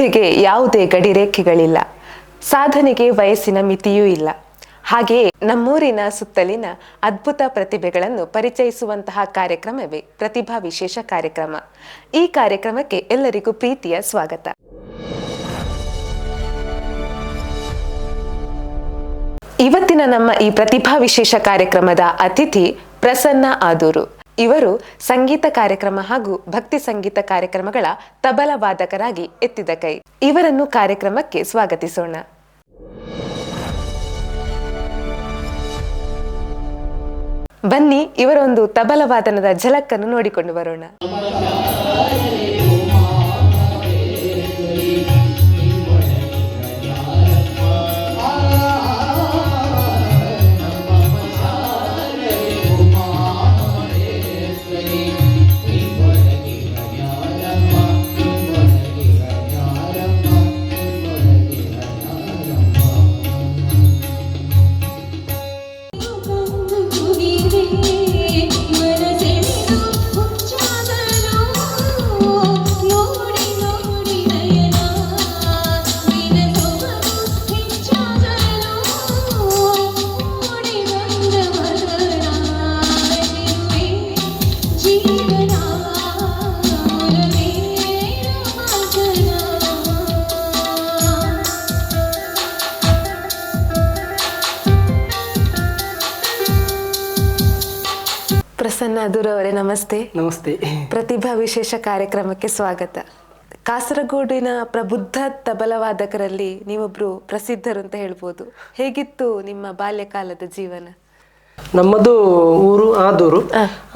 ಪ್ರತಿಭೆಗೆ ಯಾವುದೇ ಗಡಿರೇಖೆಗಳಿಲ್ಲ, ಸಾಧನೆಗೆ ವಯಸ್ಸಿನ ಮಿತಿಯೂ ಇಲ್ಲ. ಹಾಗೆಯೇ ನಮ್ಮೂರಿನ ಸುತ್ತಲಿನ ಅದ್ಭುತ ಪ್ರತಿಭೆಗಳನ್ನು ಪರಿಚಯಿಸುವಂತಹ ಕಾರ್ಯಕ್ರಮವೇ ಪ್ರತಿಭಾ ವಿಶೇಷ ಕಾರ್ಯಕ್ರಮ. ಈ ಕಾರ್ಯಕ್ರಮಕ್ಕೆ ಎಲ್ಲರಿಗೂ ಪ್ರೀತಿಯ ಸ್ವಾಗತ. ಇವತ್ತಿನ ನಮ್ಮ ಈ ಪ್ರತಿಭಾ ವಿಶೇಷ ಕಾರ್ಯಕ್ರಮದ ಅತಿಥಿ ಪ್ರಸನ್ನ ಆದೂರು. ಇವರು ಸಂಗೀತ ಕಾರ್ಯಕ್ರಮ ಹಾಗೂ ಭಕ್ತಿ ಸಂಗೀತ ಕಾರ್ಯಕ್ರಮಗಳ ತಬಲ ವಾದಕರಾಗಿ ಎತ್ತಿದ ಕೈ. ಇವರನ್ನು ಕಾರ್ಯಕ್ರಮಕ್ಕೆ ಸ್ವಾಗತಿಸೋಣ. ಬನ್ನಿ ಇವರೊಂದು ತಬಲ ವಾದನದ ಝಲಕ್ಕನ್ನು ನೋಡಿಕೊಂಡು ಬರೋಣ. ಪ್ರಸನ್ನ ಆದೂರು ಅವರೇ, ನಮಸ್ತೆ. ನಮಸ್ತೆ. ಪ್ರತಿಭಾ ವಿಶೇಷ ಕಾರ್ಯಕ್ರಮಕ್ಕೆ ಸ್ವಾಗತ. ಕಾಸರಗೋಡಿನ ಪ್ರಬುದ್ಧ ತಬಲವಾದಕರಲ್ಲಿ ನೀವೊಬ್ರು ಪ್ರಸಿದ್ಧರು ಅಂತ ಹೇಳ್ಬೋದು. ಹೇಗಿತ್ತು ನಿಮ್ಮ ಬಾಲ್ಯಕಾಲದ ಜೀವನ? ನಮ್ಮದು ಊರು ಆದೂರು.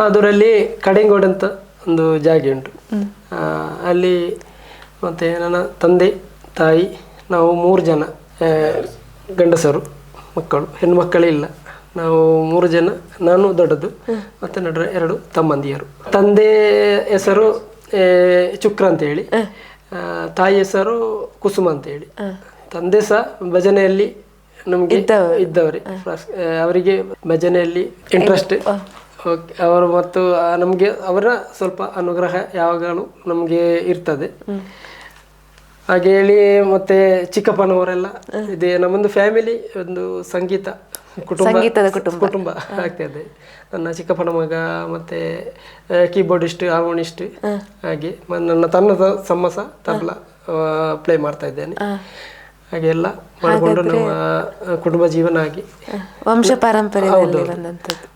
ಆದೂರಲ್ಲಿ ಕಡೆಂಗೋಡು ಅಂತ ಒಂದು ಜಾಗ ಉಂಟು. ಅಲ್ಲಿ ಮತ್ತೆ ನನ್ನ ತಂದೆ ತಾಯಿ ನಾವು 3 ಜನ ಗಂಡಸರು, ಮಕ್ಕಳು, ಹೆಣ್ಣು ಮಕ್ಕಳೇ ಇಲ್ಲ. ನಾವು 3 ಜನ, ನಾನು ದೊಡ್ಡದು, ಮತ್ತು ನಡುವೆ 2 ತಮ್ಮಂದಿಯರು. ತಂದೆ ಹೆಸರು ಚುಕ್ರ ಅಂತೇಳಿ, ತಾಯಿ ಹೆಸರು ಕುಸುಮ ಅಂತೇಳಿ. ತಂದೆ ಸಹ ಭಜನೆಯಲ್ಲಿ ನಮಗೆ ಇದ್ದವರೇ. ಅವರಿಗೆ ಭಜನೆಯಲ್ಲಿ ಇಂಟ್ರೆಸ್ಟ್ ಅವರು, ಮತ್ತು ನಮಗೆ ಅವರ ಸ್ವಲ್ಪ ಅನುಗ್ರಹ ಯಾವಾಗಲೂ ನಮಗೆ ಇರ್ತದೆ. ಹಾಗೆ ಹೇಳಿ ಮತ್ತೆ ಚಿಕ್ಕಪ್ಪನವರೆಲ್ಲ ಇದೆ. ನಮ್ಮೊಂದು ಫ್ಯಾಮಿಲಿ ಒಂದು ಸಂಗೀತದ ಕುಟುಂಬ ಆಗ್ತದೆ. ನನ್ನ ಚಿಕ್ಕಪ್ಪನ ಮಗ ಮತ್ತೆ ಕೀಬೋರ್ಡಿಸ್ಟ್, ಹಾರ್ಮೋನಿಸ್ಟ್, ಹಾಗೆ ನನ್ನ ತಮ್ಮ ಸಹ ತಬಲ ಪ್ಲೇ ಮಾಡ್ತಾ ಇದ್ದೇನೆ. ಹಾಗೆ ಎಲ್ಲ ಮಾಡಿಕೊಂಡು ನಮ್ಮ ಕುಟುಂಬ ಜೀವನ ಆಗಿ ವಂಶ ಪಾರಂಪರ್ಯ.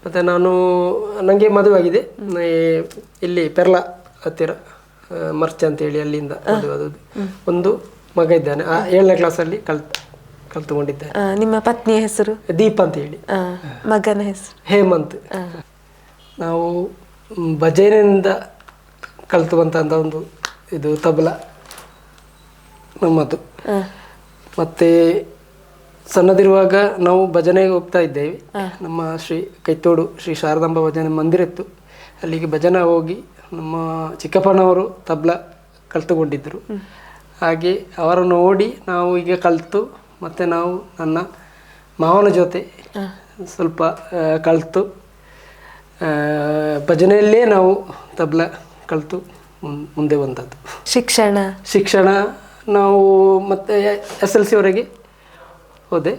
ಮತ್ತೆ ನನಗೆ ಮದುವೆ ಆಗಿದೆ ಇಲ್ಲಿ ಪೆರ್ಲ ಹತ್ತಿರ ಮರ್ಚ್ ಅಂತ ಹೇಳಿ, ಅಲ್ಲಿಂದ ಮದುವಾದದ್ದು. ಒಂದು ಮಗ ಇದ್ದಾನೆ, 7ನೇ ಕ್ಲಾಸಲ್ಲಿ ಕಲ್ತುಕೊಂಡಿದ್ದಾನೆ. ನಿಮ್ಮ ಪತ್ನಿಯ ಹೆಸರು? ದೀಪ ಅಂತ ಹೇಳಿ. ಮಗನ ಹೆಸರು? ಹೇಮಂತ್. ನಾವು ಭಜನೆಯಿಂದ ಕಲ್ತುವಂತ ಒಂದು ಇದು ತಬಲ ನಮ್ಮದು. ಮತ್ತೆ ಸಣ್ಣದಿರುವಾಗ ನಾವು ಭಜನೆಗೆ ಹೋಗ್ತಾ ಇದ್ದೇವೆ. ನಮ್ಮ ಕೈತೋಡು ಶ್ರೀ ಶಾರದಾಂಬ ಭಜನೆ ಮಂದಿರ ಇತ್ತು. ಅಲ್ಲಿಗೆ ಭಜನೆ ಹೋಗಿ ನಮ್ಮ ಚಿಕ್ಕಪ್ಪನವರು ತಬಲ ಕಲ್ತುಕೊಂಡಿದ್ದರು. ಹಾಗೆ ಅವರನ್ನು ನೋಡಿ ನಾವು ಈಗ ಕಲಿತು, ಮತ್ತು ನಾವು ನನ್ನ ಮಾವನ ಜೊತೆ ಸ್ವಲ್ಪ ಕಲಿತು ಭಜನೆಯಲ್ಲೇ ನಾವು ತಬಲ ಕಲಿತು ಮುಂದೆ ಬಂದದ್ದು. ಶಿಕ್ಷಣ ನಾವು ಮತ್ತೆ SLC ವರೆಗೆ ಹೋದೆ.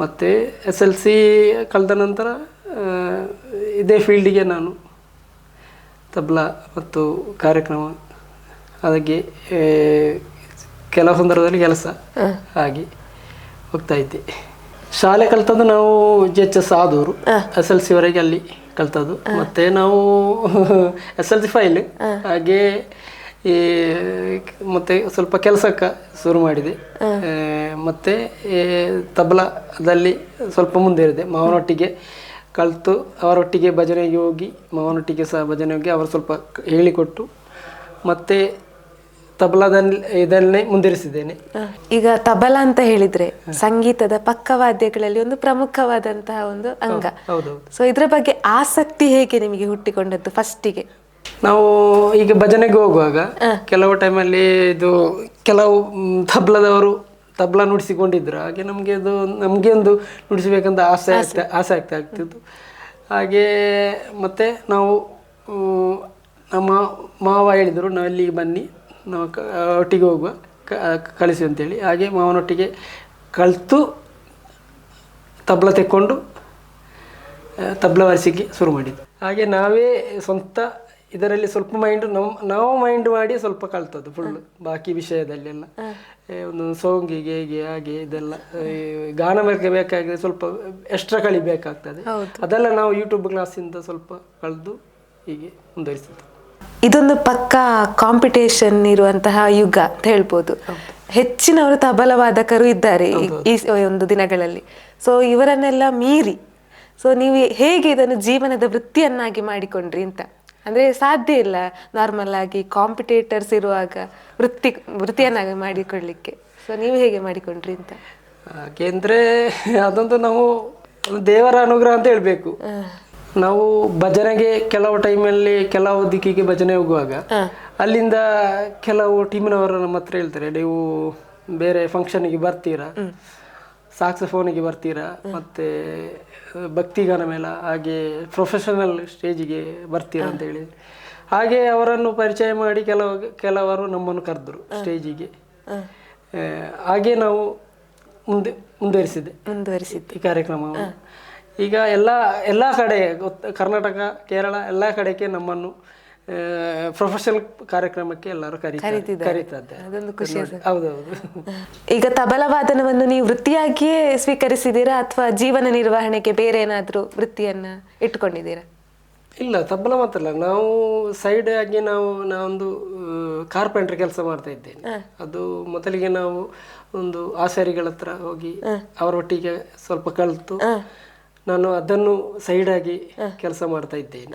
ಮತ್ತು SLC ಕಲಿತ ನಂತರ ಇದೇ ಫೀಲ್ಡಿಗೆ ನಾನು ತಬಲ ಮತ್ತು ಕಾರ್ಯಕ್ರಮ, ಹಾಗೆ ಕೆಲವು ಸಂದರ್ಭದಲ್ಲಿ ಕೆಲಸ ಹಾಗೆ ಹೋಗ್ತಾ ಇದ್ದೆ. ಶಾಲೆ ಕಲ್ತದ್ದು ನಾವು JHS ಆದೂರು, SLC ವರೆಗೆ ಅಲ್ಲಿ ಕಲ್ತದ್ದು. ಮತ್ತು ನಾವು SLC ಫೈಲ್ ಹಾಗೆ ಮತ್ತೆ ಸ್ವಲ್ಪ ಕೆಲಸಕ್ಕೆ ಶುರು ಮಾಡಿದೆ. ಮತ್ತು ತಬಲದಲ್ಲಿ ಸ್ವಲ್ಪ ಮುಂದೆ ಇರಿದೆ. ಮಾವನೊಟ್ಟಿಗೆ ಕಲಿತು ಅವರೊಟ್ಟಿಗೆ ಭಜನೆಗೆ ಹೋಗಿ, ಮಾವನೊಟ್ಟಿಗೆ ಸಹ ಭಜನೆ ಹೋಗಿ ಅವರು ಸ್ವಲ್ಪ ಹೇಳಿಕೊಟ್ಟು ಮತ್ತೆ ಇದನ್ನೇ ಮುಂದುವರಿಸಿದ್ದೇನೆ. ಈಗ ತಬಲ ಅಂತ ಹೇಳಿದ್ರೆ ಸಂಗೀತದ ಪಕ್ಕವಾದ್ಯಗಳಲ್ಲಿ ಒಂದು ಪ್ರಮುಖವಾದಂತಹ ಒಂದು ಅಂಗ. ಸೊ ಇದ್ರ ಬಗ್ಗೆ ಆಸಕ್ತಿ ಹೇಗೆ ನಿಮಗೆ ಹುಟ್ಟಿಕೊಂಡದ್ದು ಫಸ್ಟಿಗೆ? ನಾವು ಈಗ ಭಜನೆಗೆ ಹೋಗುವಾಗ ಕೆಲವು ಟೈಮಲ್ಲಿ ಕೆಲವು ತಬಲದವರು ತಬಲ ನುಡಿಸಿಕೊಂಡಿದ್ರು. ಹಾಗೆ ನಮಗೆ ಒಂದು ನುಡಿಸಬೇಕಂತ ಆಸೆ ಆಗ್ತಿತ್ತು. ಹಾಗೆ ಮತ್ತು ನಾವು ನಮ್ಮ ಮಾವ ಹೇಳಿದರು, ನಾವು ಇಲ್ಲಿಗೆ ಬನ್ನಿ, ನಾವು ಒಟ್ಟಿಗೆ ಹೋಗುವ ಕಳಿಸಿ ಅಂತೇಳಿ. ಹಾಗೆ ಮಾವನೊಟ್ಟಿಗೆ ಕಲಿತು ತಬಲ ತೆಕ್ಕೊಂಡು ತಬಲ ವಾರಿಸಿಗೆ ಶುರು ಮಾಡಿದ್ದು. ಹಾಗೆ ನಾವೇ ಸ್ವಂತ ಇದರಲ್ಲಿ ಸ್ವಲ್ಪ ನಾವು ಮೈಂಡ್ ಮಾಡಿ ಸ್ವಲ್ಪ ಕಲ್ತದ್ದು ಫುಲ್. ಬಾಕಿ ವಿಷಯದಲ್ಲೆಲ್ಲ ಒಂದು ಸಾಂಗಿಗೆ ಹೇಗೆ ಹಾಗೆ ಇದೆಲ್ಲ ಗಾನ ಬೇಕಾಗಿದೆ, ಸ್ವಲ್ಪ ಎಕ್ಸ್ಟ್ರಾ ಕಲಿಬೇಕಾಗ್ತದೆ. ಅದೆಲ್ಲ ನಾವು ಯೂಟ್ಯೂಬ್ ಕ್ಲಾಸಿಂದ ಸ್ವಲ್ಪ ಕಳೆದು ಹೀಗೆ ಮುಂದುವರಿಸಿದ್ದು. ಇದೊಂದು ಪಕ್ಕಾ ಕಾಂಪಿಟೇಷನ್ ಇರುವಂತಹ ಯುಗ ಅಂತ ಹೇಳ್ಬೋದು. ಹೆಚ್ಚಿನವರು ತಬಲ ವಾದಕರು ಇದ್ದಾರೆ ಈ ಒಂದು ದಿನಗಳಲ್ಲಿ. ಸೊ ಇವರನ್ನೆಲ್ಲ ಮೀರಿ ನೀವು ಹೇಗೆ ಇದನ್ನು ಜೀವನದ ವೃತ್ತಿಯನ್ನಾಗಿ ಮಾಡಿಕೊಂಡ್ರಿ ಅಂತ? ಅಂದ್ರೆ ಸಾಧ್ಯ ಇಲ್ಲ ನಾರ್ಮಲ್ ಆಗಿ ಕಾಂಪಿಟೇಟರ್ಸ್ ಇರುವಾಗ ವೃತ್ತಿಯನ್ನಾಗಿ ಮಾಡಿಕೊಳ್ಳಿಕ್ಕೆ. ಸೊ ನೀವು ಹೇಗೆ ಮಾಡಿಕೊಂಡ್ರಿ ಅಂತ? ಯಾಕೆಂದ್ರೆ ಅದೊಂದು ನಾವು ದೇವರ ಅನುಗ್ರಹ ಅಂತ ಹೇಳ್ಬೇಕು. ನಾವು ಭಜನೆಗೆ ಕೆಲವು ಟೈಮಲ್ಲಿ ಕೆಲವು ದಿಕ್ಕಿಗೆ ಭಜನೆ ಹೋಗುವಾಗ ಅಲ್ಲಿಂದ ಕೆಲವು ಟೀಮಿನವರು ನಮ್ಮ ಹತ್ರ ಹೇಳ್ತಾರೆ, ನೀವು ಬೇರೆ ಫಂಕ್ಷನ್ಗೆ ಬರ್ತೀರಾ, ಸಾಕ್ಸಫೋನಿಗೆ ಬರ್ತೀರಾ, ಮತ್ತೆ ಭಕ್ತಿಗಾನ ಮೇಳ ಹಾಗೆ ಪ್ರೊಫೆಷನಲ್ ಸ್ಟೇಜಿಗೆ ಬರ್ತೀರಾ ಅಂತ ಹೇಳಿ. ಹಾಗೆ ಅವರನ್ನು ಪರಿಚಯ ಮಾಡಿ ಕೆಲವರು ನಮ್ಮನ್ನು ಕರೆದ್ರು ಸ್ಟೇಜಿಗೆ. ಹಾಗೆ ನಾವು ಮುಂದುವರಿಸಿದ್ದೆ ಈ ಕಾರ್ಯಕ್ರಮವನ್ನು. ಈಗ ಎಲ್ಲ ಕಡೆ ಕರ್ನಾಟಕ, ಕೇರಳ ಎಲ್ಲ ಕಡೆಗೆ ನಮ್ಮನ್ನು ಪ್ರೊಫೆಷನಲ್ ಕಾರ್ಯಕ್ರಮಕ್ಕೆ ಎಲ್ಲರೂ ಕರೀತಾರೆ. ಹೌದೌದು. ಈಗ ತಬಲ ವಾದನವನ್ನು ನೀವು ವೃತ್ತಿಯಾಗಿಯೇ ಸ್ವೀಕರಿಸಿದ್ದೀರಾ ಅಥವಾ ಜೀವನ ನಿರ್ವಹಣೆಗೆ ಬೇರೆ ಏನಾದರೂ ವೃತ್ತಿಯನ್ನ ಇಟ್ಕೊಂಡಿದ್ದೀರಾ? ಇಲ್ಲ, ತಬಲ ಮಾತ್ರ ಅಲ್ಲ, ನಾವು ಸೈಡ್ ಆಗಿ ನಾವೊಂದು ಕಾರ್ಪೆಂಟರ್ ಕೆಲಸ ಮಾಡ್ತಾ ಇದ್ದೇನೆ. ಅದು ಮೊದಲಿಗೆ ನಾವು ಒಂದು ಆಚಾರಿಗಳ ಹತ್ರ ಹೋಗಿ ಅವರೊಟ್ಟಿಗೆ ಸ್ವಲ್ಪ ಕಲಿತು ನಾನು ಅದನ್ನು ಸೈಡ್ ಆಗಿ ಕೆಲಸ ಮಾಡ್ತಾ ಇದ್ದೇನೆ.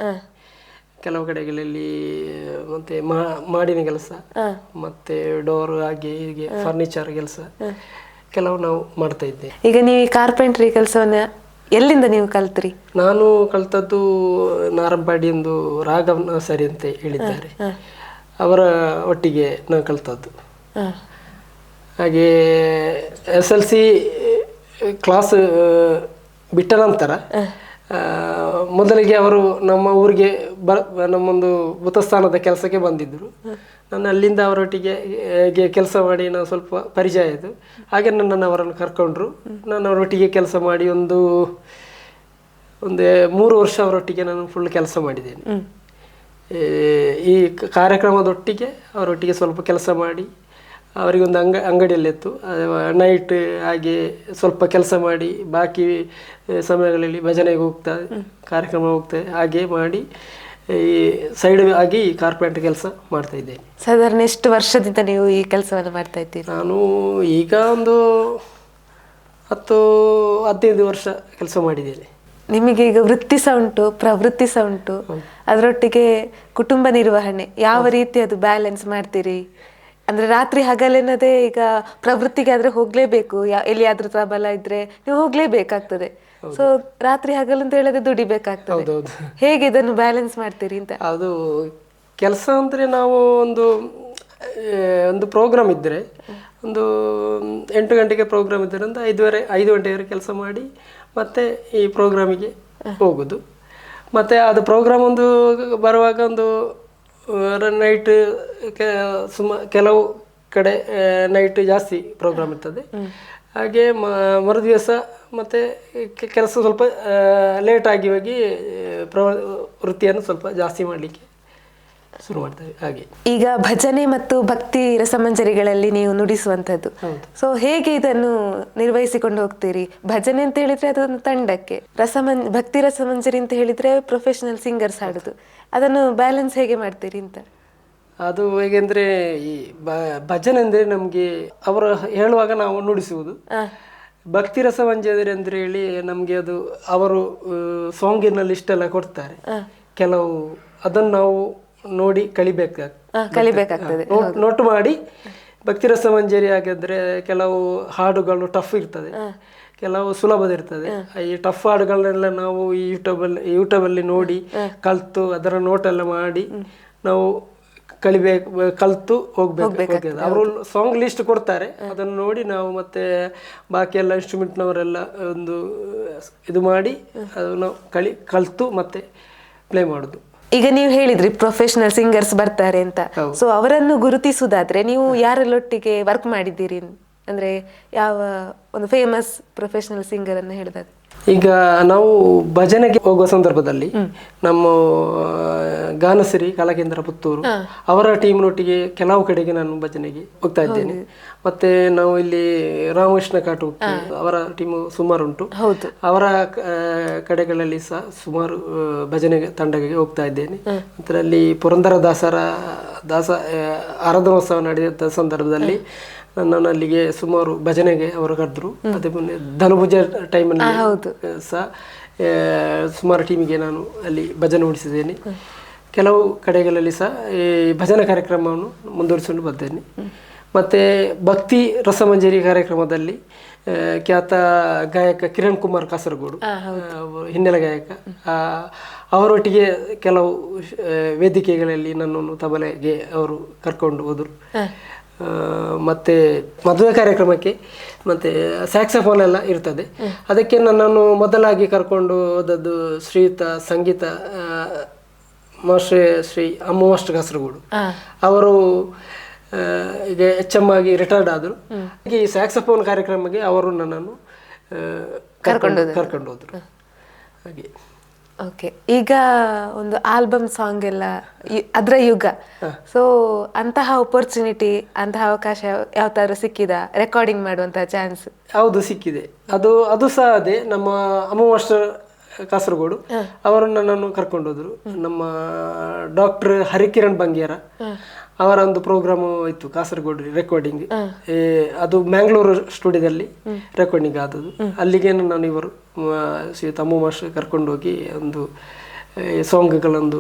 ಕೆಲವು ಕಡೆಗಳಲ್ಲಿ ಮತ್ತೆ ಮಾಡಿನ ಕೆಲಸ, ಮತ್ತೆ ಡೋರ್ ಹಾಗೆ ಹೀಗೆ ಫರ್ನಿಚರ್ ಕೆಲಸ ಕೆಲವು ನಾವು ಮಾಡ್ತಾ ಇದ್ದೆ. ಈಗ ನೀವು ಈ ಕಾರ್ಪೆಂಟ್ರಿ ಕೆಲಸವನ್ನ ಎಲ್ಲಿಂದ ನೀವು ಕಲ್ತ್ರಿ? ನಾನು ಕಲ್ತದ್ದು ನಾರಂಪಾಡಿ ಎಂದು ರಾಘವ್ ಸರಿ ಅಂತ ಹೇಳಿದ್ದಾರೆ, ಅವರ ಒಟ್ಟಿಗೆ ನಾನು ಕಲ್ತದ್ದು. ಹಾಗೆ SLC ಕ್ಲಾಸ್ ಬಿಟ್ಟ ನಂತರ ಮೊದಲಿಗೆ ಅವರು ನಮ್ಮ ಊರಿಗೆ ನಮ್ಮೊಂದು ಭೂತಸ್ಥಾನದ ಕೆಲಸಕ್ಕೆ ಬಂದಿದ್ದರು. ನಾನು ಅಲ್ಲಿಂದ ಅವರೊಟ್ಟಿಗೆ ಕೆಲಸ ಮಾಡಿ ನಾವು ಸ್ವಲ್ಪ ಪರಿಚಯ ಆಯಿತು. ಹಾಗೆ ನನ್ನನ್ನು ಅವರನ್ನು ಕರ್ಕೊಂಡ್ರು. ನಾನು ಅವರೊಟ್ಟಿಗೆ ಕೆಲಸ ಮಾಡಿ ಒಂದು 3 ವರ್ಷ ಅವರೊಟ್ಟಿಗೆ ನಾನು ಫುಲ್ ಕೆಲಸ ಮಾಡಿದ್ದೇನೆ. ಈ ಕಾರ್ಯಕ್ರಮದೊಟ್ಟಿಗೆ ಅವರೊಟ್ಟಿಗೆ ಸ್ವಲ್ಪ ಕೆಲಸ ಮಾಡಿ ಅವರಿಗೊಂದು ಅಂಗಡಿಯಲ್ಲಿತ್ತು, ನೈಟ್ ಹಾಗೆ ಸ್ವಲ್ಪ ಕೆಲಸ ಮಾಡಿ ಬಾಕಿ ಸಮಯಗಳಲ್ಲಿ ಭಜನೆಗೆ ಹೋಗ್ತಾರೆ, ಕಾರ್ಯಕ್ರಮ ಹೋಗ್ತದೆ. ಹಾಗೆ ಮಾಡಿ ಈ ಸೈಡ್ ಆಗಿ ಕಾರ್ಪೆಂಟರ್ ಕೆಲಸ ಮಾಡ್ತಾ ಇದ್ದೇನೆ. ಸಾಧಾರಣ ಎಷ್ಟು ವರ್ಷದಿಂದ ನೀವು ಈ ಕೆಲಸವನ್ನು ಮಾಡ್ತಾ ಇದ್ದೀರಿ? ನಾನು ಈಗ ಒಂದು 10-15 ವರ್ಷ ಕೆಲಸ ಮಾಡಿದ್ದೇನೆ. ನಿಮಗೆ ಈಗ ವೃತ್ತಿ ಸಹ ಉಂಟು, ಪ್ರವೃತ್ತಿ ಸಹ ಉಂಟು, ಅದರೊಟ್ಟಿಗೆ ಕುಟುಂಬ ನಿರ್ವಹಣೆ ಯಾವ ರೀತಿ ಅದು ಬ್ಯಾಲೆನ್ಸ್ ಮಾಡ್ತೀರಿ? ಅಂದ್ರೆ ರಾತ್ರಿ ಹಗಲೆನ್ನದೇ ಈಗ ಪ್ರವೃತ್ತಿಗೆ ಆದ್ರೆ ಹೋಗ್ಲೇಬೇಕು, ಎಲ್ಲಿಯಾದ್ರೂ ತಬಲ ಇದ್ರೆ ನೀವು ಹೋಗ್ಲೇಬೇಕಾಗ್ತದೆ. ಸೊ ರಾತ್ರಿ ಹಗಲು ಅಂತ ಹೇಳಿದ್ರೆ ದುಡಿಬೇಕಾಗ್ತದೆ. ಹೇಗೆ ಇದನ್ನು ಬ್ಯಾಲೆನ್ಸ್ ಮಾಡ್ತೀರಿ ಅಂತ? ಅದು ಕೆಲಸ ಅಂದ್ರೆ ನಾವು ಒಂದು ಪ್ರೋಗ್ರಾಮ್ ಇದ್ರೆ ಒಂದು 8 ಗಂಟೆಗೆ ಪ್ರೋಗ್ರಾಮ್ ಇದ್ದರೆ ಒಂದು 5 ಗಂಟೆವರೆಗೆ ಕೆಲಸ ಮಾಡಿ ಮತ್ತೆ ಈ ಪ್ರೋಗ್ರಾಮಿಗೆ ಹೋಗುದು. ಮತ್ತೆ ಅದು ಪ್ರೋಗ್ರಾಮ್ ಒಂದು ಬರುವಾಗ ಒಂದು ನೈಟ್ ಕೆಲವು ಕಡೆ ನೈಟ್ ಜಾಸ್ತಿ ಪ್ರೋಗ್ರಾಮ್ ಇರ್ತದೆ. ಹಾಗೆ ಮರುದಿವಸ ಮತ್ತೆ ಕೆಲಸ ಸ್ವಲ್ಪ ಲೇಟ್ ಆಗಿ ಹೋಗಿ ವೃತ್ತಿಯನ್ನು ಸ್ವಲ್ಪ ಜಾಸ್ತಿ ಮಾಡಲಿಕ್ಕೆ ಶುರು ಮಾಡ್ತೇವೆ. ಹಾಗೆ ಈಗ ಭಜನೆ ಮತ್ತು ಭಕ್ತಿ ರಸಮಂಜರಿಗಳಲ್ಲಿ ನೀವು ನುಡಿಸುವಂಥದ್ದು, ಸೊ ಹೇಗೆ ಇದನ್ನು ನಿರ್ವಹಿಸಿಕೊಂಡು ಹೋಗ್ತೀರಿ? ಭಜನೆ ಅಂತ ಹೇಳಿದ್ರೆ ಅದೊಂದು ತಂಡಕ್ಕೆ, ಭಕ್ತಿ ರಸಮಂಜರಿ ಅಂತ ಹೇಳಿದ್ರೆ ಪ್ರೊಫೆಷನಲ್ ಸಿಂಗರ್ಸ್ ಹಾಡುದು, ಅದನ್ನು ಬ್ಯಾಲೆನ್ಸ್ ಹೇಗೆ ಮಾಡ್ತೀರಿ ಅಂತ? ಅದು ಹೇಗೆಂದ್ರೆ ಈ ಭಜನೆ ಅಂದ್ರೆ ನಮ್ಗೆ ಅವರು ಹೇಳುವಾಗ ನಾವು ನುಡಿಸುವುದು. ಭಕ್ತಿ ರಸಮಂಜರಿ ಅಂದ್ರೆ ಹೇಳಿ ನಮ್ಗೆ ಅದು ಅವರು ಸಾಂಗಿನಲ್ಲಿ ಇಷ್ಟೆಲ್ಲ ಕೊಡ್ತಾರೆ, ಕೆಲವು ಅದನ್ನು ನಾವು ನೋಡಿ ಕಲಿಬೇಕಾಗ್ತದೆ, ನೋಟ್ ಮಾಡಿ. ಭಕ್ತಿ ರಸಮಂಜರಿ ಆಗಿದ್ರೆ ಕೆಲವು ಹಾಡುಗಳು ಟಫ್ ಇರ್ತದೆ, ಕೆಲವು ಸುಲಭದಿರ್ತದೆ. ಈ ಟಫ್ ಹಾಡುಗಳನ್ನೆಲ್ಲ ನಾವು ಈ ಯೂಟ್ಯೂಬಲ್ಲಿ ನೋಡಿ ಕಲ್ತು ಅದರ ನೋಟೆಲ್ಲ ಮಾಡಿ ನಾವು ಕಲ್ತು ಹೋಗ್ಬೇಕು. ಅವರು ಸಾಂಗ್ ಲಿಸ್ಟ್ ಕೊಡ್ತಾರೆ, ಅದನ್ನು ನೋಡಿ ನಾವು ಮತ್ತೆ ಬಾಕಿ ಎಲ್ಲ ಇನ್ಸ್ಟ್ರೂಮೆಂಟ್ನವರೆಲ್ಲ ಒಂದು ಇದು ಮಾಡಿ ಅದು ನಾವು ಕಲ್ತು ಮತ್ತೆ ಪ್ಲೇ ಮಾಡೋದು. ಈಗ ನೀವು ಹೇಳಿದ್ರಿ ಪ್ರೊಫೆಷನಲ್ ಸಿಂಗರ್ಸ್ ಬರ್ತಾರೆ ಅಂತ, ಸೊ ಅವರನ್ನು ಗುರುತಿಸುವುದಾದ್ರೆ ನೀವು ಯಾರಲ್ಲೊಟ್ಟಿಗೆ ವರ್ಕ್ ಮಾಡಿದ್ದೀರಿ, ಅಂದ್ರೆ ಯಾವ ಒಂದು ಫೇಮಸ್ ಪ್ರೊಫೆಷನಲ್ ಸಿಂಗರ್ ಅನ್ನು ಹೇಳಿದಾಗ? ಈಗ ನಾವು ಭಜನೆಗೆ ಹೋಗುವ ಸಂದರ್ಭದಲ್ಲಿ ನಮ್ಮ ಗಾನಸಿರಿ ಕಲಾಕೇಂದ್ರ ಪುತ್ತೂರು ಅವರ ಟೀಮ್ನೊಟ್ಟಿಗೆ ಕೆಲವು ಕಡೆಗೆ ನಾನು ಭಜನೆಗೆ ಹೋಗ್ತಾ ಇದ್ದೇನೆ. ಮತ್ತೆ ನಾವು ಇಲ್ಲಿ ರಾಮಕೃಷ್ಣ ಕಾಟುಕಿ ಅವರ ಟೀಮು ಸುಮಾರು ಉಂಟು, ಅವರ ಕಡೆಗಳಲ್ಲಿ ಸಹ ಸುಮಾರು ಭಜನೆ ತಂಡಗಳಿಗೆ ಹೋಗ್ತಾ ಇದ್ದೇನೆ. ಅದರಲ್ಲಿ ಪುರಂದರ ದಾಸ ಆರಾಧನೋತ್ಸವ ನಡೆದ ಸಂದರ್ಭದಲ್ಲಿ ನನ್ನನ್ನು ಅಲ್ಲಿಗೆ ಸುಮಾರು ಭಜನೆಗೆ ಅವರು ಕರೆದ್ರು. ಅದೇ ಮೊನ್ನೆ ಧನುಭುಜ ಟೈಮಲ್ಲಿ ಸಹ ಸುಮಾರು ಟೀಮಿಗೆ ನಾನು ಅಲ್ಲಿ ಭಜನೆ ಉಡಿಸಿದ್ದೇನೆ. ಕೆಲವು ಕಡೆಗಳಲ್ಲಿ ಸಹ ಈ ಭಜನಾ ಕಾರ್ಯಕ್ರಮವನ್ನು ಮುಂದುವರಿಸಿಕೊಂಡು ಬರ್ತೇನೆ. ಮತ್ತು ಭಕ್ತಿ ರಸಮಂಜರಿ ಕಾರ್ಯಕ್ರಮದಲ್ಲಿ ಖ್ಯಾತ ಗಾಯಕ ಕಿರಣ್ ಕುಮಾರ್ ಕಾಸರಗೋಡು, ಹಿನ್ನೆಲೆ ಗಾಯಕ, ಅವರೊಟ್ಟಿಗೆ ಕೆಲವು ವೇದಿಕೆಗಳಲ್ಲಿ ನನ್ನನ್ನು ತಬಲೆಗೆ ಅವರು ಕರ್ಕೊಂಡು ಹೋದರು. ಮತ್ತು ಮದುವೆ ಕಾರ್ಯಕ್ರಮಕ್ಕೆ ಮತ್ತು ಸ್ಯಾಕ್ಸಫೋನ್ ಎಲ್ಲ ಇರ್ತದೆ, ಅದಕ್ಕೆ ನನ್ನನ್ನು ಮೊದಲಾಗಿ ಕರ್ಕೊಂಡು ಹೋದದ್ದು ಶ್ರೀಯುತ ಸಂಗೀತ ಶ್ರೀ ಅಮ್ಮ ಮಾಸ್ಟರ್ ಕಾಸರಗೋಡು. ಅವರು ಈಗ HM ಆಗಿ ರಿಟೈರ್ಡ್ ಆದರು. ಈ ಸ್ಯಾಕ್ಸಫೋನ್ ಕಾರ್ಯಕ್ರಮಕ್ಕೆ ಅವರು ನನ್ನನ್ನು ಕರ್ಕೊಂಡು ಹೋದರು. ಹಾಗೆ ಓಕೆ, ಈಗ ಒಂದು ಆಲ್ಬಮ್ ಸಾಂಗ್ ಎಲ್ಲ ಅದರ ಯುಗ, ಸೊ ಅಂತಹ ಅಪರ್ಚುನಿಟಿ, ಅಂತಹ ಅವಕಾಶ ಯಾವತ್ತಾದ್ರೂ ಸಿಕ್ಕಿದ ರೆಕಾರ್ಡಿಂಗ್ ಮಾಡುವಂತಹ ಚಾನ್ಸ್? ಹೌದು, ಸಿಕ್ಕಿದೆ. ಅದು ಸಹ ಅದೇ ನಮ್ಮ ಅಮ್ಮ ಮಾಸ್ಟರ್ ಕಾಸರಗೋಡು ಅವರು ನನ್ನನ್ನು ಕರ್ಕೊಂಡು ಹೋದ್ರು. ನಮ್ಮ ಡಾಕ್ಟರ್ ಹರಿಕಿರಣ್ ಬಂಗೇರ ಅವರ ಒಂದು ಪ್ರೋಗ್ರಾಮ್ ಇತ್ತು ಕಾಸರಗೋಡು ರೆಕಾರ್ಡಿಂಗ್. ಅದು ಮ್ಯಾಂಗ್ಳೂರು ಸ್ಟುಡಿಯೋದಲ್ಲಿ ರೆಕಾರ್ಡಿಂಗ್ ಆದದ್ದು. ಅಲ್ಲಿಗೆ ನಾನು ಇವರು ಶ್ರೀಯುತ ಅಮ್ಮ ಮಾಸ್ಟರ್ ಕರ್ಕೊಂಡು ಹೋಗಿ ಒಂದು ಸಾಂಗ್ಗಳೊಂದು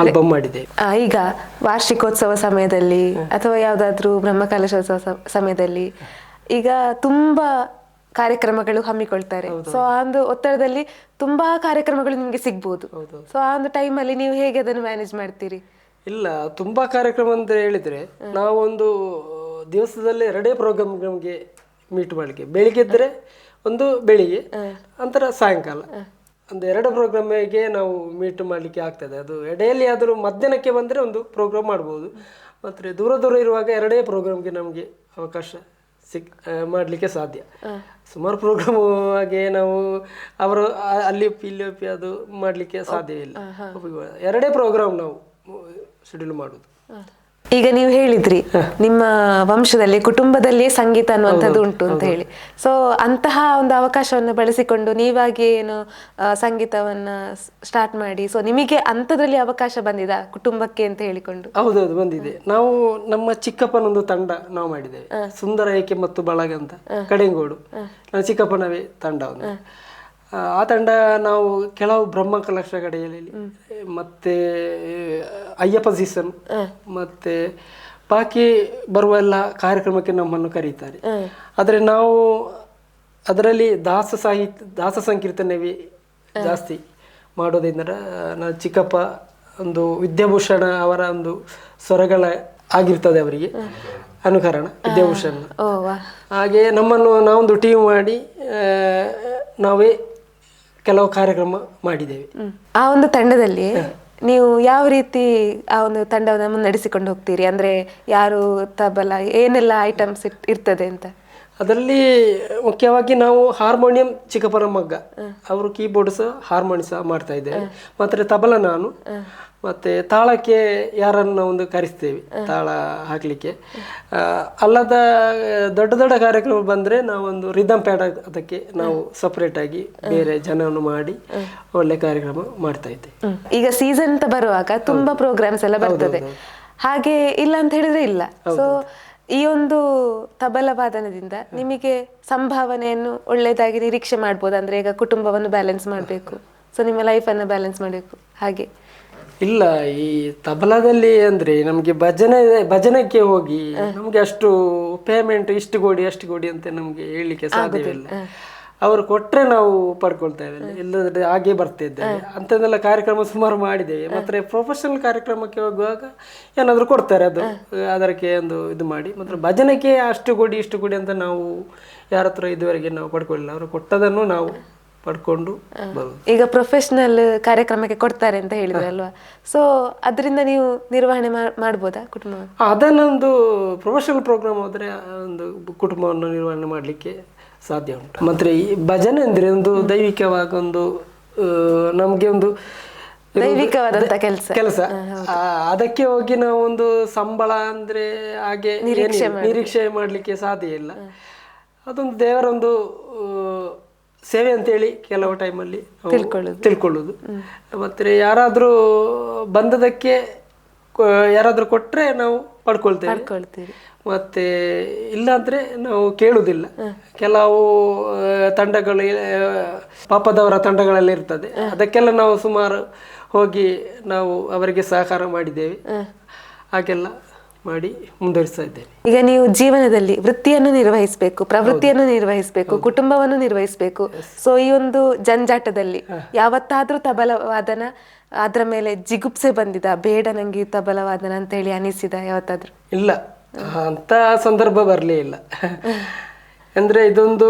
ಆಲ್ಬಮ್ ಮಾಡಿದೆ. ಈಗ ವಾರ್ಷಿಕೋತ್ಸವ ಸಮಯದಲ್ಲಿ ಅಥವಾ ಯಾವ್ದಾದ್ರು ಬ್ರಹ್ಮಕಲಶೋತ್ಸವ ಸಮಯದಲ್ಲಿ ಈಗ ತುಂಬಾ ಕಾರ್ಯಕ್ರಮಗಳು ಹಮ್ಮಿಕೊಳ್ತಾರೆ. ಸೊ ಆ ಒಂದು ಒತ್ತಡದಲ್ಲಿ ತುಂಬಾ ಕಾರ್ಯಕ್ರಮಗಳು ನಿಮ್ಗೆ ಸಿಗ್ಬೋದು. ಸೊ ಆ ಒಂದು ಟೈಮಲ್ಲಿ ನೀವು ಹೇಗೆ ಅದನ್ನು ಮ್ಯಾನೇಜ್ ಮಾಡ್ತೀರಿ? ಇಲ್ಲ, ತುಂಬಾ ಕಾರ್ಯಕ್ರಮ ಅಂತ ಹೇಳಿದ್ರೆ ನಾವೊಂದು ದಿವಸದಲ್ಲಿ 2 ಪ್ರೋಗ್ರಾಮ್ ನಮಗೆ ಮೀಟ್ ಮಾಡಲಿಕ್ಕೆ, ಬೆಳಿಗ್ಗೆ ಇದ್ರೆ ಒಂದು ಬೆಳಿಗ್ಗೆ, ನಂತರ ಸಾಯಂಕಾಲ ಒಂದು 2 ಪ್ರೋಗ್ರಾಮಿಗೆ ನಾವು ಮೀಟ್ ಮಾಡಲಿಕ್ಕೆ ಆಗ್ತದೆ. ಅದು ಎಡೆಯಲ್ಲಿ ಆದರೂ ಮಧ್ಯಾಹ್ನಕ್ಕೆ ಬಂದರೆ ಒಂದು ಪ್ರೋಗ್ರಾಮ್ ಮಾಡ್ಬೋದು. ಮತ್ತು ದೂರ ಇರುವಾಗ 2 ಪ್ರೋಗ್ರಾಮ್ಗೆ ನಮಗೆ ಅವಕಾಶ ಮಾಡಲಿಕ್ಕೆ ಸಾಧ್ಯ. ಸುಮಾರು ಪ್ರೋಗ್ರಾಮ್ ಹಾಗೆ ನಾವು ಅವರು ಅಲ್ಲಿ ಇಲ್ಲಿ ಅದು ಮಾಡಲಿಕ್ಕೆ ಸಾಧ್ಯವಿಲ್ಲ. 2 ಪ್ರೋಗ್ರಾಮ್ ನಾವು ಶೆಡ್ಯೂಲ್ ಮಾಡೋದು. ಈಗ ನೀವು ಹೇಳಿದ್ರಿ ನಿಮ್ಮ ವಂಶದಲ್ಲಿ ಕುಟುಂಬದಲ್ಲಿ ಸಂಗೀತ ಅನ್ನುವಂಥದ್ದು ಉಂಟು ಅಂತ ಹೇಳಿ, ಸೊ ಅಂತಹ ಒಂದು ಅವಕಾಶವನ್ನು ಬಳಸಿಕೊಂಡು ನೀವಾಗಿ ಏನು ಸಂಗೀತವನ್ನ ಸ್ಟಾರ್ಟ್ ಮಾಡಿ, ಸೊ ನಿಮಗೆ ಅಂಥದ್ರಲ್ಲಿ ಅವಕಾಶ ಬಂದಿದ ಕುಟುಂಬಕ್ಕೆ ಅಂತ ಹೇಳಿಕೊಂಡು? ಹೌದೌದು, ಬಂದಿದೆ. ನಾವು ನಮ್ಮ ಚಿಕ್ಕಪ್ಪನೊಂದು ತಂಡ ನಾವು ಮಾಡಿದ್ದೇವೆ, ಸುಂದರ ಏಕೆ ಮತ್ತು ಬಳಗ ಅಂತ, ಕಡೆಂಗೋಡು. ನನ್ನ ಚಿಕ್ಕಪ್ಪನವೇ ತಂಡ ಒಂದು. ಆ ತಂಡ ನಾವು ಕೆಲವು ಬ್ರಹ್ಮಕಲಶ ಕಡೆಯಲ್ಲಿ ಮತ್ತೆ ಅಯ್ಯಪ್ಪ ಸೀಸನ್ ಮತ್ತೆ ಬಾಕಿ ಬರುವ ಎಲ್ಲ ಕಾರ್ಯಕ್ರಮಕ್ಕೆ ನಮ್ಮನ್ನು ಕರೀತಾರೆ. ಆದರೆ ನಾವು ಅದರಲ್ಲಿ ದಾಸ ಸಂಕೀರ್ತನವೇ ಜಾಸ್ತಿ ಮಾಡೋದ್ರಿಂದ ನನ್ನ ಚಿಕ್ಕಪ್ಪ ಒಂದು ವಿದ್ಯಾಭೂಷಣ ಅವರ ಒಂದು ಸ್ವರಗಳ ಆಗಿರ್ತದೆ ಅವರಿಗೆ ಅನುಕರಣ, ವಿದ್ಯಾಭೂಷಣ. ಹಾಗೆ ನಾವೊಂದು ಟೀಮ್ ಮಾಡಿ ನಾವೇ ಕೆಲವು ಕಾರ್ಯಕ್ರಮ ಮಾಡಿದ್ದೇವೆ. ಆ ಒಂದು ತಂಡದಲ್ಲಿ ನೀವು ಯಾವ ರೀತಿ ಆ ಒಂದು ತಂಡವನ್ನು ಮುನ್ನಡೆಸಿಕೊಂಡು ಹೋಗ್ತೀರಿ? ಅಂದ್ರೆ ಯಾರು ತಬಲ, ಏನೆಲ್ಲ ಐಟಮ್ಸ್ ಇರ್ತದೆ ಅಂತ? ಅದರಲ್ಲಿ ಮುಖ್ಯವಾಗಿ ನಾವು ಹಾರ್ಮೋನಿಯಂ ಚಿಕ್ಕಪ್ಪನ ಮಗ್ಗ, ಅವರು ಕೀಬೋರ್ಡ್ ಸಹ ಹಾರ್ಮೋನಿಯಂ ಸಹ ಮಾಡ್ತಾ ಇದ್ದೇವೆ. ಮತ್ತೆ ತಬಲ ನಾನು, ಮತ್ತೆ ತಾಳಕ್ಕೆ ಯಾರನ್ನು ಒಂದು ಕರೆಸ್ತೇವೆ ತಾಳ ಹಾಕ್ಲಿಕ್ಕೆ. ಅಲ್ಲದ ದೊಡ್ಡ ಕಾರ್ಯಕ್ರಮ ಬಂದ್ರೆ ನಾವೊಂದು ರಿದಮ್ ಪ್ಯಾಡ್ ಅದಕ್ಕೆ ನಾವು ಸಪರೇಟ್ ಆಗಿ ಬೇರೆ ಜನವನ್ನು ಮಾಡಿ ಒಳ್ಳೆ ಕಾರ್ಯಕ್ರಮ ಮಾಡ್ತಾ ಇದ್ದೇವೆ. ಈಗ ಸೀಸನ್ ಅಂತ ಬರುವಾಗ ತುಂಬಾ ಪ್ರೋಗ್ರಾಮ್ಸ್ ಎಲ್ಲ ಬರ್ತದೆ, ಹಾಗೆ ಇಲ್ಲ ಅಂತ ಹೇಳಿದ್ರೆ ಇಲ್ಲ. ಸೊ ಈ ಒಂದು ತಬಲ ವಾದನದಿಂದ ನಿಮಗೆ ಸಂಭಾವನೆಯನ್ನು ಒಳ್ಳೆಯದಾಗಿ ನಿರೀಕ್ಷೆ ಮಾಡ್ಬೋದು. ಅಂದ್ರೆ ಈಗ ಕುಟುಂಬವನ್ನು ಬ್ಯಾಲೆನ್ಸ್ ಮಾಡಬೇಕು, ಸೊ ನಿಮ್ಮ ಲೈಫನ್ನು ಬ್ಯಾಲೆನ್ಸ್ ಮಾಡಬೇಕು ಹಾಗೆ. ಇಲ್ಲ, ಈ ತಬಲದಲ್ಲಿ ಅಂದ್ರೆ ನಮ್ಗೆ ಭಜನೆಗೆ ಹೋಗಿ ನಮ್ಗೆ ಅಷ್ಟು ಪೇಮೆಂಟ್ ಇಷ್ಟು ಕೊಡಿ ಅಂತ ನಮ್ಗೆ ಹೇಳಲಿಕ್ಕೆ ಸಾಧ್ಯವಿಲ್ಲ. ಅವರು ಕೊಟ್ರೆ ನಾವು ಪಡ್ಕೊಳ್ತೇವೆ, ಇಲ್ಲದ್ರೆ ಹಾಗೆ ಬರ್ತಾ ಇದ್ದೇವೆ. ಅಂಥದ್ದೆಲ್ಲ ಕಾರ್ಯಕ್ರಮ ಸುಮಾರು ಮಾಡಿದ್ದೇವೆ. ಮತ್ತೆ ಪ್ರೊಫೆಷನಲ್ ಕಾರ್ಯಕ್ರಮಕ್ಕೆ ಹೋಗುವಾಗ ಏನಾದ್ರು ಕೊಡ್ತಾರೆ, ಅದಕ್ಕೆ ಒಂದು ಇದು ಮಾಡಿ. ಮಾತ್ರ ಭಜನೆಗೆ ಅಷ್ಟು ಕೊಡಿ ಇಷ್ಟು ಕೊಡಿ ಅಂತ ನಾವು ಯಾರ ಹತ್ರ ಇದುವರೆಗೆ ನಾವು ಪಡ್ಕೊಳ್ಳಿಲ್ಲ. ಅವರು ಕೊಟ್ಟದನ್ನು ನಾವು ಪಡ್ಕೊಂಡು ಬರುದು. ಈಗ ಪ್ರೊಫೆಷನಲ್ ಕಾರ್ಯಕ್ರಮಕ್ಕೆ ಕೊಡ್ತಾರೆ ಅಂತ ಹೇಳಿದ್ರೆ ಅಲ್ವಾ, ಸೊ ಅದರಿಂದ ನೀವು ನಿರ್ವಹಣೆ ಮಾಡ್ಬೋದಾ ಕುಟುಂಬ? ಅದನ್ನೊಂದು ಪ್ರೊಫೆಷನಲ್ ಪ್ರೋಗ್ರಾಮ್ ಹೋದ್ರೆ ಒಂದು ಕುಟುಂಬವನ್ನು ನಿರ್ವಹಣೆ ಮಾಡಲಿಕ್ಕೆ ಸಾಧ್ಯ ಉಂಟು. ಮತ್ತೆ ಈ ಭಜನೆ ಅಂದ್ರೆ ಒಂದು ದೈವಿಕವಾಗಿ ಒಂದು ನಮ್ಗೆ ಒಂದು ದೈವಿಕವಾದಂತ ಕೆಲಸ, ಅದಕ್ಕೆ ಹೋಗಿ ನಾವು ಒಂದು ಸಂಬಳ ಅಂದ್ರೆ ಹಾಗೆ ನಿರೀಕ್ಷೆ ಮಾಡ್ಲಿಕ್ಕೆ ಸಾಧ್ಯ ಇಲ್ಲ. ಅದೊಂದು ದೇವರೊಂದು ಸೇವೆ ಅಂತೇಳಿ ಕೆಲವು ಟೈಮಲ್ಲಿ ತಿಳ್ಕೊಳ್ಳೋದು. ಮತ್ತೆ ಯಾರಾದ್ರೂ ಬಂದದಕ್ಕೆ ಯಾರಾದ್ರೂ ಕೊಟ್ರೆ ನಾವು ಪಡ್ಕೊಳ್ತೇವೆ, ಮತ್ತೆ ಇಲ್ಲಾಂದ್ರೆ ನಾವು ಕೇಳುವುದಿಲ್ಲ. ಕೆಲವು ತಂಡಗಳು ಪಾಪದವರ ತಂಡಗಳೆಲ್ಲ ಇರ್ತದೆ, ಅದಕ್ಕೆಲ್ಲ ನಾವು ಸುಮಾರು ಹೋಗಿ ನಾವು ಅವರಿಗೆ ಸಹಕಾರ ಮಾಡಿದ್ದೇವೆ, ಹಾಗೆಲ್ಲ ಮಾಡಿ ಮುಂದುವರಿಸ್ತಾ ಇದ್ದೇವೆ. ಈಗ ನೀವು ಜೀವನದಲ್ಲಿ ವೃತ್ತಿಯನ್ನು ನಿರ್ವಹಿಸಬೇಕು, ಪ್ರವೃತ್ತಿಯನ್ನು ನಿರ್ವಹಿಸಬೇಕು, ಕುಟುಂಬವನ್ನು ನಿರ್ವಹಿಸಬೇಕು. ಸೊ ಈ ಒಂದು ಜಂಜಾಟದಲ್ಲಿ ಯಾವತ್ತಾದ್ರೂ ತಬಲವಾದನ ಅದ್ರ ಮೇಲೆ ಜಿಗುಪ್ಸೆ ಬಂದಿದ, ಬೇಡ ನಂಗೆ ತಬಲವಾದನ ಅಂತ ಹೇಳಿ ಅನಿಸಿದ ಯಾವತ್ತಾದ್ರೂ? ಇಲ್ಲ, ಅಂತ ಸಂದರ್ಭ ಬರಲೇ ಇಲ್ಲ. ಅಂದ್ರೆ ಇದೊಂದು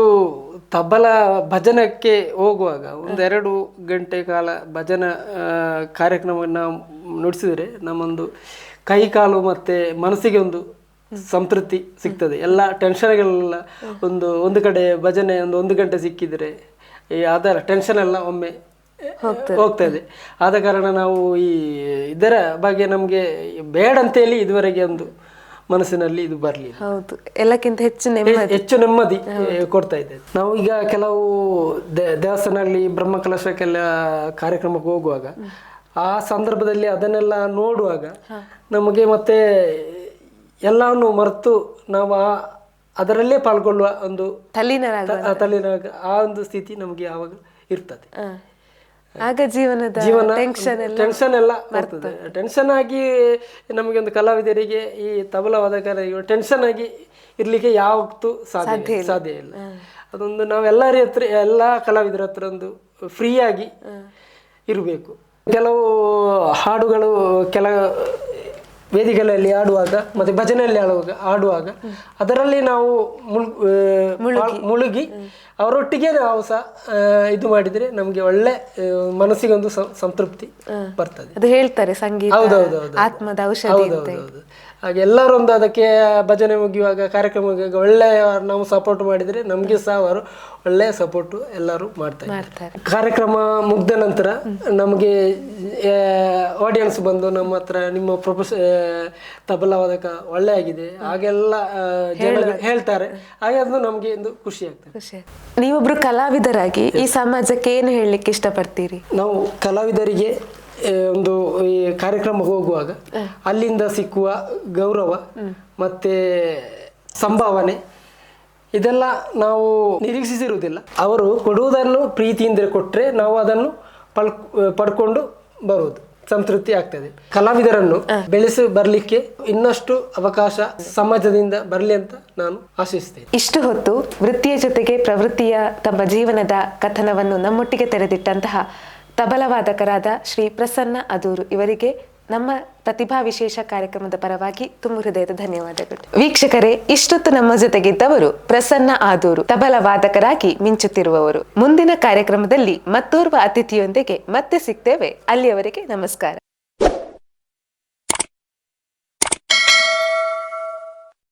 ತಬಲ ಭಜನಕ್ಕೆ ಹೋಗುವಾಗ 1-2 ಗಂಟೆ ಕಾಲ ಭಜನ ಕಾರ್ಯಕ್ರಮವನ್ನು ನುಡಿಸಿದ್ರೆ ನಮ್ಮೊಂದು ಕೈ ಕಾಲು ಮತ್ತೆ ಮನಸ್ಸಿಗೆ ಒಂದು ಸಂತೃಪ್ತಿ ಸಿಗ್ತದೆ. ಎಲ್ಲ ಟೆನ್ಷನ್ಗಳೆಲ್ಲ ಒಂದು ಕಡೆ ಭಜನೆ ಒಂದು ಗಂಟೆ ಸಿಕ್ಕಿದ್ರೆ ಅದರ ಟೆನ್ಷನ್ ಎಲ್ಲ ಒಮ್ಮೆ ಹೋಗ್ತದೆ. ಆದ ಕಾರಣ ನಾವು ಇದರ ಬಗ್ಗೆ ನಮ್ಗೆ ಬೇಡ ಅಂತೇಳಿ ಇದುವರೆಗೆ ಒಂದು ಮನಸ್ಸಿನಲ್ಲಿ ಇದು ಬರಲಿಲ್ಲ. ಹೌದು, ಎಲ್ಲಕ್ಕಿಂತ ಹೆಚ್ಚು ನೆಮ್ಮದಿ ಕೊಡ್ತಾ ಇದೆ. ನಾವು ಈಗ ಕೆಲವು ದೇವಸ್ಥಾನಗಳಲ್ಲಿ ಬ್ರಹ್ಮಕಲಶಕ್ಕೆಲ್ಲ ಕಾರ್ಯಕ್ರಮಕ್ಕೆ ಹೋಗುವಾಗ ಆ ಸಂದರ್ಭದಲ್ಲಿ ಅದನ್ನೆಲ್ಲ ನೋಡುವಾಗ ನಮಗೆ ಮತ್ತೆ ಎಲ್ಲವನ್ನು ಮರೆತು ನಾವು ಅದರಲ್ಲೇ ಪಾಲ್ಗೊಳ್ಳುವ ಒಂದು ತಲ್ಲೀನರಾಗ ಆ ಒಂದು ಸ್ಥಿತಿ ನಮಗೆ ಯಾವಾಗ ಇರ್ತದೆ. ಆಗ ಜೀವನ ಟೆನ್ಷನ್ ಎಲ್ಲ ಬರ್ತದೆ. ಟೆನ್ಷನ್ ಆಗಿ ನಮಗೆ ಒಂದು ಕಲಾವಿದರಿಗೆ ಈ ತಬಲ ವಾದಕರಿಗೆ ಟೆನ್ಷನ್ ಆಗಿ ಇರ್ಲಿಕ್ಕೆ ಯಾವತ್ತೂ ಸಾಧ್ಯ ಇಲ್ಲ. ಅದೊಂದು ನಾವು ಎಲ್ಲ ಕಲಾವಿದರ ಹತ್ರ ಒಂದು ಫ್ರೀ ಆಗಿ ಇರಬೇಕು. ಕೆಲವು ಹಾಡುಗಳು ವೇದಿಕೆಗಳಲ್ಲಿ ಆಡುವಾಗ ಮತ್ತೆ ಭಜನೆಯಲ್ಲಿ ಆಡುವಾಗ ಅದರಲ್ಲಿ ನಾವು ಮುಳುಗಿ ಅವರೊಟ್ಟಿಗೆ ನಾವು ಸಹ ಇದು ಮಾಡಿದ್ರೆ ನಮ್ಗೆ ಒಳ್ಳೆ ಮನಸ್ಸಿಗೆ ಒಂದು ಸಂತೃಪ್ತಿ ಬರ್ತದೆ. ಅದು ಹೇಳ್ತಾರೆ ಸಂಗೀತ ಆತ್ಮದ ಔಷಧಿ ಅಂತ. ಹಾಗೆ ಎಲ್ಲರೂ ಒಂದು ಅದಕ್ಕೆ ಭಜನೆ ಮುಗಿಯುವಾಗ ಕಾರ್ಯಕ್ರಮ ಮುಗಿಯುವಾಗ ಒಳ್ಳೆ ನಾವು ಸಪೋರ್ಟ್ ಮಾಡಿದ್ರೆ ನಮ್ಗೆ ಸಹ ಅವರು ಒಳ್ಳೆ ಸಪೋರ್ಟ್ ಎಲ್ಲರೂ ಮಾಡ್ತಾರೆ. ಕಾರ್ಯಕ್ರಮ ಮುಗ್ದ ನಂತರ ನಮಗೆ ಆಡಿಯನ್ಸ್ ಬಂದು ನಮ್ಮ ಹತ್ರ ನಿಮ್ಮ ತಬಲಾ ವಾದಕ ಒಳ್ಳೆ ಆಗಿದೆ ಹಾಗೆಲ್ಲ ಹೇಳ್ತಾರೆ. ಹಾಗೆ ಅದು ನಮ್ಗೆ ಒಂದು ಖುಷಿ ಆಗ್ತದೆ. ನೀವೊಬ್ರು ಕಲಾವಿದರಾಗಿ ಈ ಸಮಾಜಕ್ಕೆ ಏನು ಹೇಳಲಿಕ್ಕೆ ಇಷ್ಟಪಡ್ತೀರಿ? ನಾವು ಕಲಾವಿದರಿಗೆ ಒಂದು ಈ ಕಾರ್ಯಕ್ರಮಕ್ಕೆ ಹೋಗುವಾಗ ಅಲ್ಲಿಂದ ಸಿಕ್ಕುವ ಗೌರವ ಮತ್ತೆ ಸಂಭಾವನೆ ಇದೆಲ್ಲ ನಾವು ನಿರೀಕ್ಷಿಸಿರುವುದಿಲ್ಲ. ಅವರು ಕೊಡುವುದನ್ನು ಪ್ರೀತಿಯಿಂದ ಕೊಟ್ಟರೆ ನಾವು ಅದನ್ನು ಪಡ್ಕೊಂಡು ಬರುವುದು ಸಂತೃಪ್ತಿ ಆಗ್ತದೆ. ಕಲಾವಿದರನ್ನು ಬೆಳೆಸಿ ಬರಲಿಕ್ಕೆ ಇನ್ನಷ್ಟು ಅವಕಾಶ ಸಮಾಜದಿಂದ ಬರಲಿ ಅಂತ ನಾನು ಆಶಿಸ್ತೇನೆ. ಇಷ್ಟು ಹೊತ್ತು ವೃತ್ತಿಯ ಜೊತೆಗೆ ಪ್ರವೃತ್ತಿಯ ತಮ್ಮ ಜೀವನದ ಕಥನವನ್ನು ನಮ್ಮೊಟ್ಟಿಗೆ ತೆರೆದಿಟ್ಟಂತಹ ತಬಲವಾದಕರಾದ ಶ್ರೀ ಪ್ರಸನ್ನ ಅದೂರು ಇವರಿಗೆ ನಮ್ಮ ಪ್ರತಿಭಾ ವಿಶೇಷ ಕಾರ್ಯಕ್ರಮದ ಪರವಾಗಿ ತುಂಬ ಹೃದಯದ ಧನ್ಯವಾದಗಳು. ವೀಕ್ಷಕರೇ, ಇಷ್ಟೊತ್ತು ನಮ್ಮ ಜೊತೆಗಿದ್ದವರು ಪ್ರಸನ್ನ ಆದೂರು, ತಬಲವಾದಕರಾಗಿ ಮಿಂಚುತ್ತಿರುವವರು. ಮುಂದಿನ ಕಾರ್ಯಕ್ರಮದಲ್ಲಿ ಮತ್ತೋರ್ವ ಅತಿಥಿಯೊಂದಿಗೆ ಮತ್ತೆ ಸಿಗ್ತೇವೆ. ಅಲ್ಲಿಯವರೆಗೆ ನಮಸ್ಕಾರ.